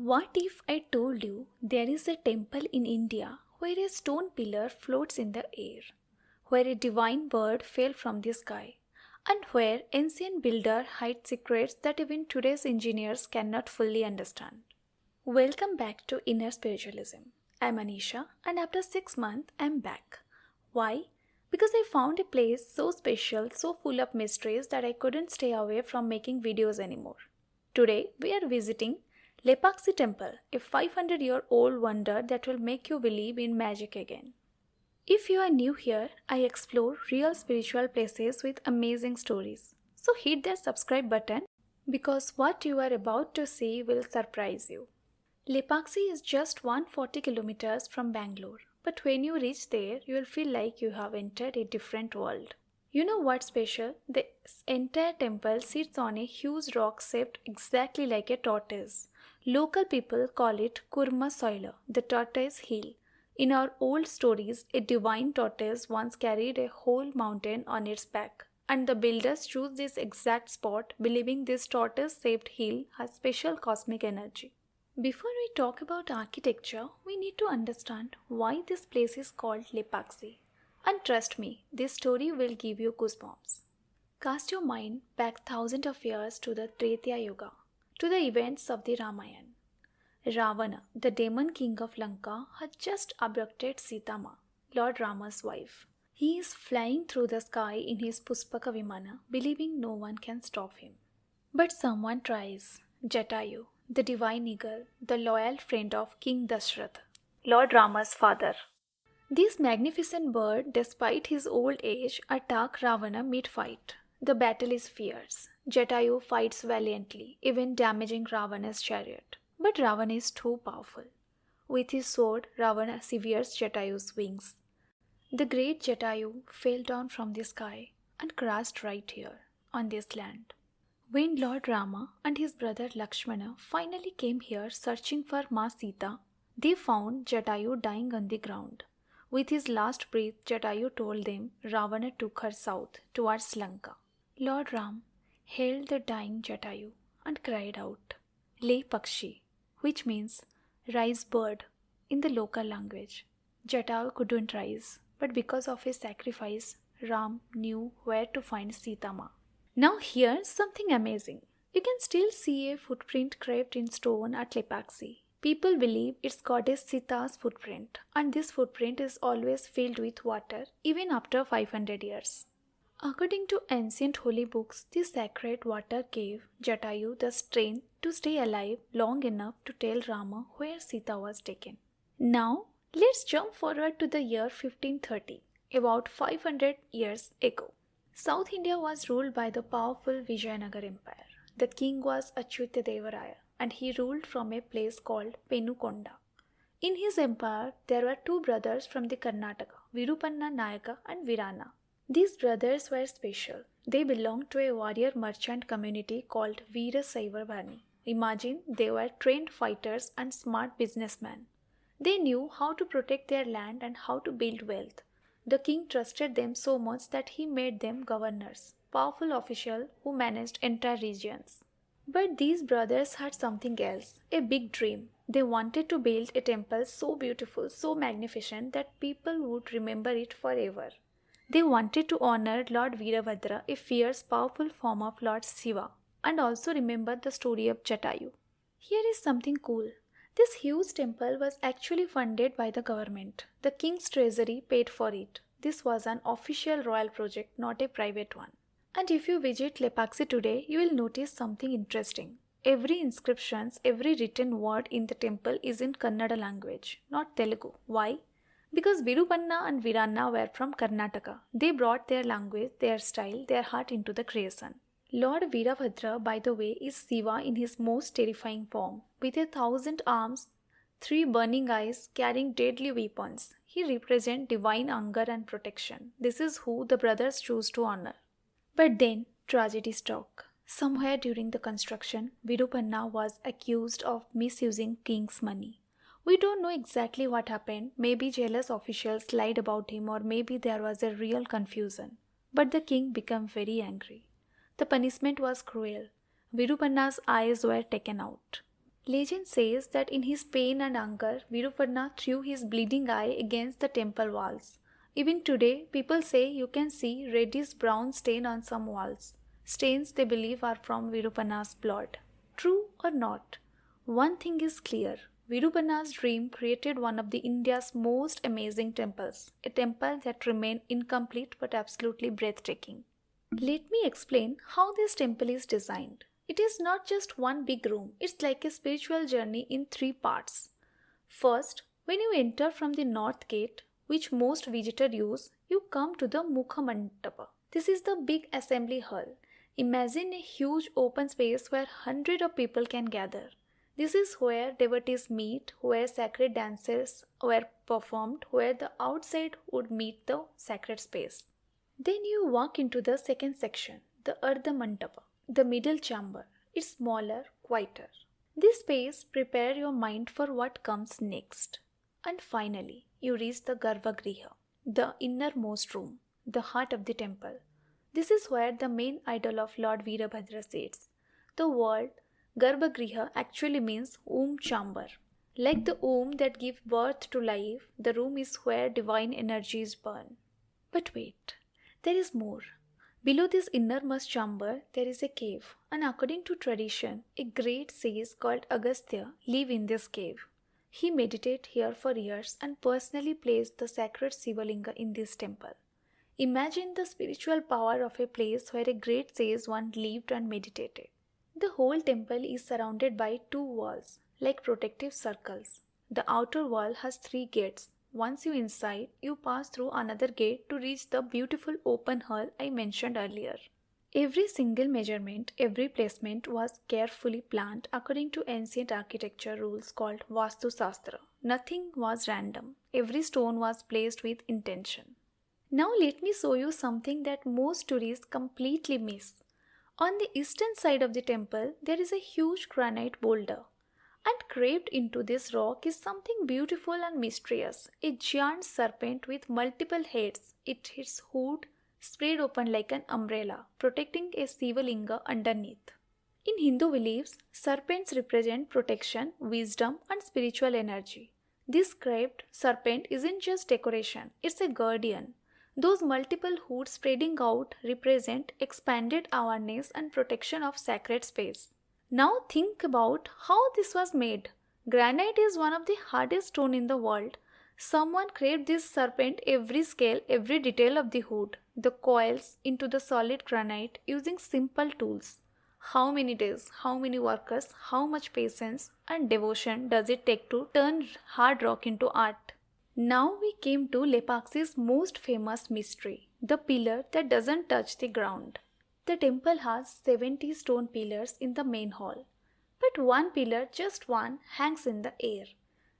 What if I told you there is a temple in India where a stone pillar floats in the air, where a divine bird fell from the sky, and where ancient builder hid secrets that even today's engineers cannot fully understand? Welcome back to Inner Spiritualism. I'm Anisha, and after 6 months, I'm back. Why? Because I found a place so special, so full of mysteries that I couldn't stay away from making videos anymore. Today, we are visiting Lepakshi Temple, a 500-year-old wonder that will make you believe in magic again. If you are new here, I explore real spiritual places with amazing stories. So hit that subscribe button because what you are about to see will surprise you. Lepakshi is just 140 kilometers from Bangalore, but when you reach there, you will feel like you have entered a different world. You know what's special? This entire temple sits on a huge rock shaped exactly like a tortoise. Local people call it Kurma Soila, the tortoise hill. In our old stories, a divine tortoise once carried a whole mountain on its back, and the builders chose this exact spot, believing this tortoise-shaped hill has special cosmic energy. Before we talk about architecture, we need to understand why this place is called Lepakshi. And trust me, this story will give you goosebumps. Cast your mind back thousands of years to the Treta Yuga, to the events of the Ramayana. Ravana, the demon king of Lanka, had just abducted Sita Ma, Lord Rama's wife. He is flying through the sky in his Puspaka Vimana, believing no one can stop him. But someone tries. Jatayu, the divine eagle, the loyal friend of King Dashrath, Lord Rama's father. This magnificent bird, despite his old age, attacks Ravana mid-fight. The battle is fierce. Jatayu fights valiantly, even damaging Ravana's chariot. But Ravana is too powerful. With his sword, Ravana severs Jatayu's wings. The great Jatayu fell down from the sky and crashed right here, on this land. When Lord Rama and his brother Lakshmana finally came here searching for Ma Sita, they found Jatayu dying on the ground. With his last breath, Jatayu told them Ravana took her south, towards Lanka. Lord Ram held the dying Jatayu and cried out, Lepakshi, which means rise bird in the local language. Jatayu couldn't rise, but because of his sacrifice, Ram knew where to find Sita Ma. Now here's something amazing. You can still see a footprint carved in stone at Lepakshi. People believe it's goddess Sita's footprint, and this footprint is always filled with water, even after 500 years. According to ancient holy books, this sacred water gave Jatayu the strength to stay alive long enough to tell Rama where Sita was taken. Now, let's jump forward to the year 1530, about 500 years ago. South India was ruled by the powerful Vijayanagara Empire. The king was Achyuta Devaraya, and he ruled from a place called Penukonda. In his empire, there were two brothers from the Karnataka, Virupanna Nayaka and Virana. These brothers were special. They belonged to a warrior merchant community called Veerabhadra. Imagine they were trained fighters and smart businessmen. They knew how to protect their land and how to build wealth. The king trusted them so much that he made them governors, powerful officials who managed entire regions. But these brothers had something else, a big dream. They wanted to build a temple so beautiful, so magnificent that people would remember it forever. They wanted to honor Lord Veerabhadra, a fierce, powerful form of Lord Shiva, and also remember the story of Jatayu. Here is something cool. This huge temple was actually funded by the government. The king's treasury paid for it. This was an official royal project, not a private one. And if you visit Lepakshi today, you will notice something interesting. Every inscription, every written word in the temple is in Kannada language, not Telugu. Why? Because Virupanna and Virana were from Karnataka. They brought their language, their style, their heart into the creation. Lord Veerabhadra, by the way, is Shiva in his most terrifying form. With 1,000 arms, 3 burning eyes, carrying deadly weapons, he represents divine anger and protection. This is who the brothers choose to honor. But then, tragedy struck. Somewhere during the construction, Virupanna was accused of misusing king's money. We don't know exactly what happened. Maybe jealous officials lied about him, or maybe there was a real confusion. But the king became very angry. The punishment was cruel. Virupanna's eyes were taken out. Legend says that in his pain and anger, Veerabhadra threw his bleeding eye against the temple walls. Even today, people say you can see reddish-brown stain on some walls. Stains they believe are from Veerabhadra's blood. True or not? One thing is clear. Veerabhadra's dream created one of the India's most amazing temples, a temple that remained incomplete but absolutely breathtaking. Let me explain how this temple is designed. It is not just one big room, it's like a spiritual journey in three parts. First, when you enter from the north gate, which most visitors use, you come to the Mukha Mandapa. This is the big assembly hall. Imagine a huge open space where hundreds of people can gather. This is where devotees meet, where sacred dances were performed, where the outside would meet the sacred space. Then you walk into the second section, the Ardha Mandapa, the middle chamber. It's smaller, quieter. This space prepares your mind for what comes next. And finally, you reach the Garbhagriha, the innermost room, the heart of the temple. This is where the main idol of Lord Veerabhadra sits. The word Garbhagriha actually means womb chamber. Like the womb that gives birth to life, the room is where divine energy is born. But wait, there is more. Below this innermost chamber, there is a cave, and according to tradition, a great sage called Agastya lives in this cave. He meditated here for years and personally placed the sacred Shivalinga in this temple. Imagine the spiritual power of a place where a great sage once lived and meditated. The whole temple is surrounded by two walls, like protective circles. The outer wall has 3 gates. Once you inside, you pass through another gate to reach the beautiful open hall I mentioned earlier. Every single measurement, every placement was carefully planned according to ancient architecture rules called Vastu Shastra. Nothing was random. Every stone was placed with intention. Now let me show you something that most tourists completely miss. On the eastern side of the temple, there is a huge granite boulder. And carved into this rock is something beautiful and mysterious, a giant serpent with multiple heads. Its hood spread open like an umbrella, protecting a Shivalinga underneath. In Hindu beliefs, serpents represent protection, wisdom, and spiritual energy. This carved serpent isn't just decoration, it's a guardian. Those multiple hoods spreading out represent expanded awareness and protection of sacred space. Now think about how this was made. Granite is one of the hardest stones in the world. Someone carved this serpent every scale, every detail of the hood, the coils into the solid granite using simple tools. How many days, how many workers, how much patience and devotion does it take to turn hard rock into art? Now we came to Lepakshi's most famous mystery, the pillar that doesn't touch the ground. The temple has 70 stone pillars in the main hall, but one pillar, just one, hangs in the air.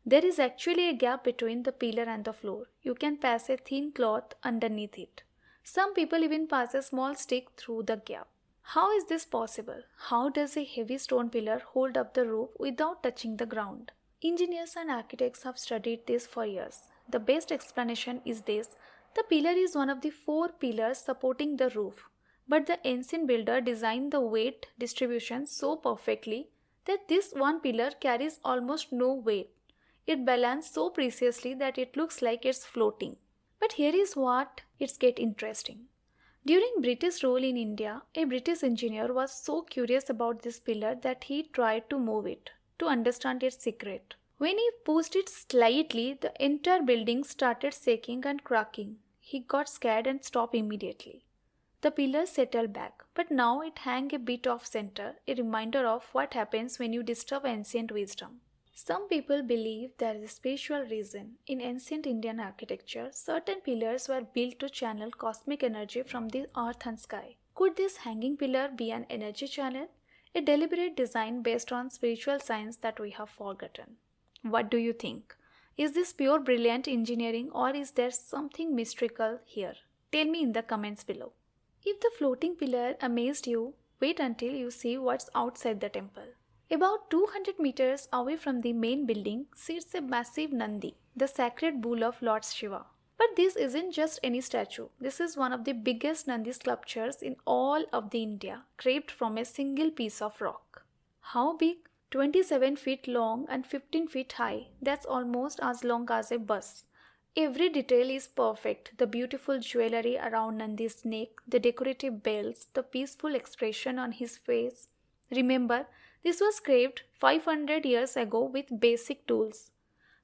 There is actually a gap between the pillar and the floor. You can pass a thin cloth underneath it. Some people even pass a small stick through the gap. How is this possible? How does a heavy stone pillar hold up the roof without touching the ground? Engineers and architects have studied this for years. The best explanation is this: the pillar is one of the 4 pillars supporting the roof, but the ancient builder designed the weight distribution so perfectly that this one pillar carries almost no weight. It balances so precisely that it looks like it's floating. But here is what it gets interesting. During British rule in India, a British engineer was so curious about this pillar that he tried to move it to understand its secret. When he pushed it slightly, the entire building started shaking and cracking. He got scared and stopped immediately. The pillar settled back, but now it hangs a bit off center, a reminder of what happens when you disturb ancient wisdom. Some people believe there is a spiritual reason. In ancient Indian architecture, certain pillars were built to channel cosmic energy from the earth and sky. Could this hanging pillar be an energy channel? A deliberate design based on spiritual science that we have forgotten. What do you think? Is this pure brilliant engineering, or is there something mystical here? Tell me in the comments below. If the floating pillar amazed you, wait until you see what's outside the temple. About 200 meters away from the main building sits a massive Nandi, the sacred bull of Lord Shiva. But this isn't just any statue. This is one of the biggest Nandi sculptures in all of the India, carved from a single piece of rock. How big? 27 feet long and 15 feet high. That's almost as long as a bus. Every detail is perfect. The beautiful jewelry around Nandi's neck, the decorative bells, the peaceful expression on his face. Remember, this was carved 500 years ago with basic tools.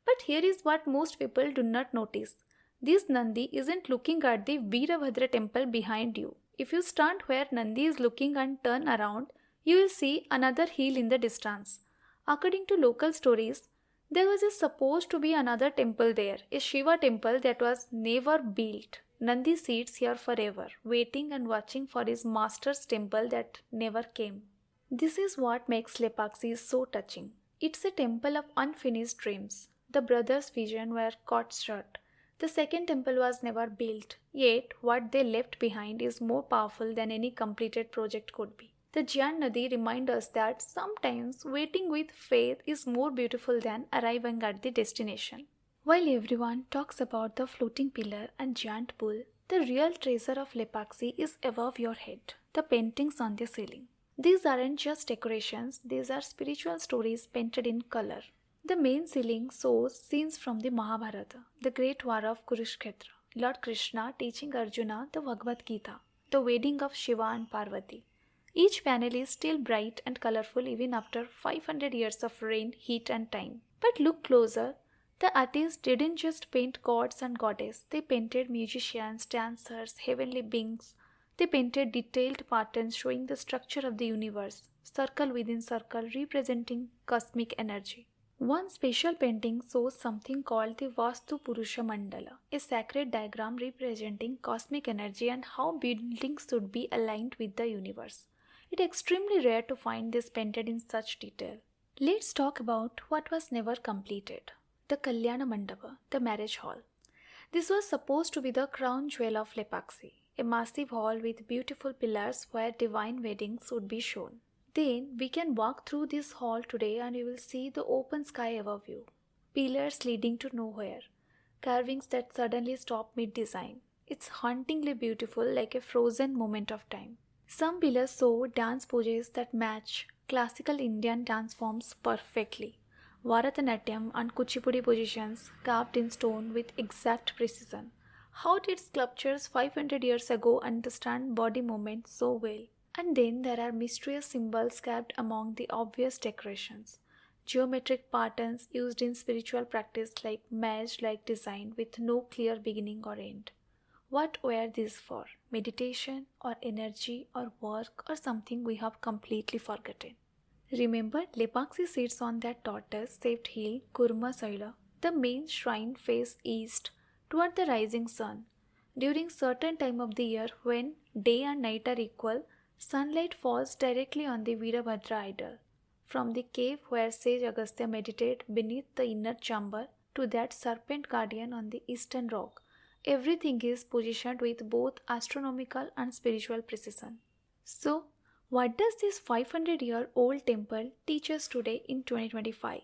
But here is what most people do not notice. This Nandi isn't looking at the Veerabhadra Temple behind you. If you stand where Nandi is looking and turn around, you will see another hill in the distance. According to local stories, there was supposed to be another temple there, a Shiva temple that was never built. Nandi sits here forever, waiting and watching for his master's temple that never came. This is what makes Lepakshi so touching. It's a temple of unfinished dreams. The brothers' vision were cut short. The second temple was never built, yet what they left behind is more powerful than any completed project could be. The Giant Nadi reminds us that sometimes waiting with faith is more beautiful than arriving at the destination. While everyone talks about the floating pillar and giant bull, the real treasure of Lepakshi is above your head, the paintings on the ceiling. These aren't just decorations, these are spiritual stories painted in color. The main ceiling shows scenes from the Mahabharata, the great war of Kurukshetra, Lord Krishna teaching Arjuna the Bhagavad Gita, the wedding of Shiva and Parvati. Each panel is still bright and colorful even after 500 years of rain, heat and time. But look closer, the artists didn't just paint gods and goddesses, they painted musicians, dancers, heavenly beings. They painted detailed patterns showing the structure of the universe, circle within circle representing cosmic energy. One special painting shows something called the Vastu Purusha Mandala, a sacred diagram representing cosmic energy and how buildings should be aligned with the universe. It is extremely rare to find this painted in such detail. Let's talk about what was never completed. The Kalyana Mandapa, the marriage hall. This was supposed to be the crown jewel of Lepakshi, a massive hall with beautiful pillars where divine weddings would be shown. Then we can walk through this hall today and you will see the open sky above you. Pillars leading to nowhere. Carvings that suddenly stop mid-design. It's hauntingly beautiful, like a frozen moment of time. Some pillars show dance poses that match classical Indian dance forms perfectly. Bharatanatyam and Kuchipudi positions carved in stone with exact precision. How did sculptors 500 years ago understand body movement so well? And then there are mysterious symbols carved among the obvious decorations. Geometric patterns used in spiritual practice like maze-like design with no clear beginning or end. What were these for? Meditation or energy or work or something we have completely forgotten? Remember, Lepakshi sits on that tortoise-shaped hill, Kurma Saila. The main shrine faces east toward the rising sun. During certain time of the year when day and night are equal, sunlight falls directly on the Veerabhadra idol. From the cave where sage Agastya meditated beneath the inner chamber to that serpent guardian on the eastern rock, everything is positioned with both astronomical and spiritual precision. So, what does this 500-year-old temple teach us today in 2025?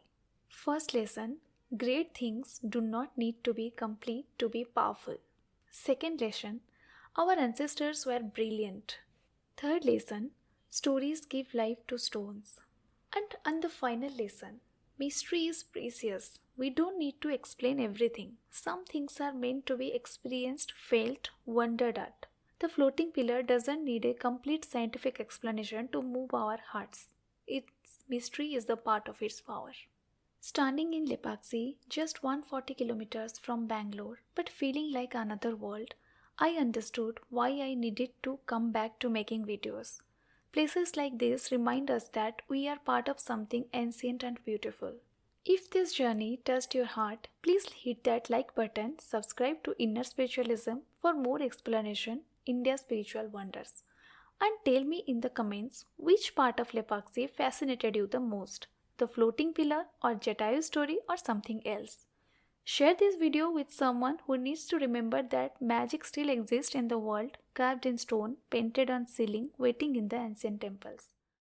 First lesson, great things do not need to be complete to be powerful. Second lesson, our ancestors were brilliant. Third lesson, stories give life to stones. And the final lesson, mystery is precious. We don't need to explain everything. Some things are meant to be experienced, felt, wondered at. The floating pillar doesn't need a complete scientific explanation to move our hearts. Its mystery is the part of its power. Standing in Lepakshi, just 140 kilometers from Bangalore, but feeling like another world, I understood why I needed to come back to making videos. Places like this remind us that we are part of something ancient and beautiful. If this journey touched your heart, please hit that like button, subscribe to Inner Spiritualism for more explanation, India's spiritual wonders. And tell me in the comments which part of Lepakshi fascinated you the most, the floating pillar or Jatayu story or something else. Share this video with someone who needs to remember that magic still exists in the world, carved in stone, painted on ceiling, waiting in the ancient temples.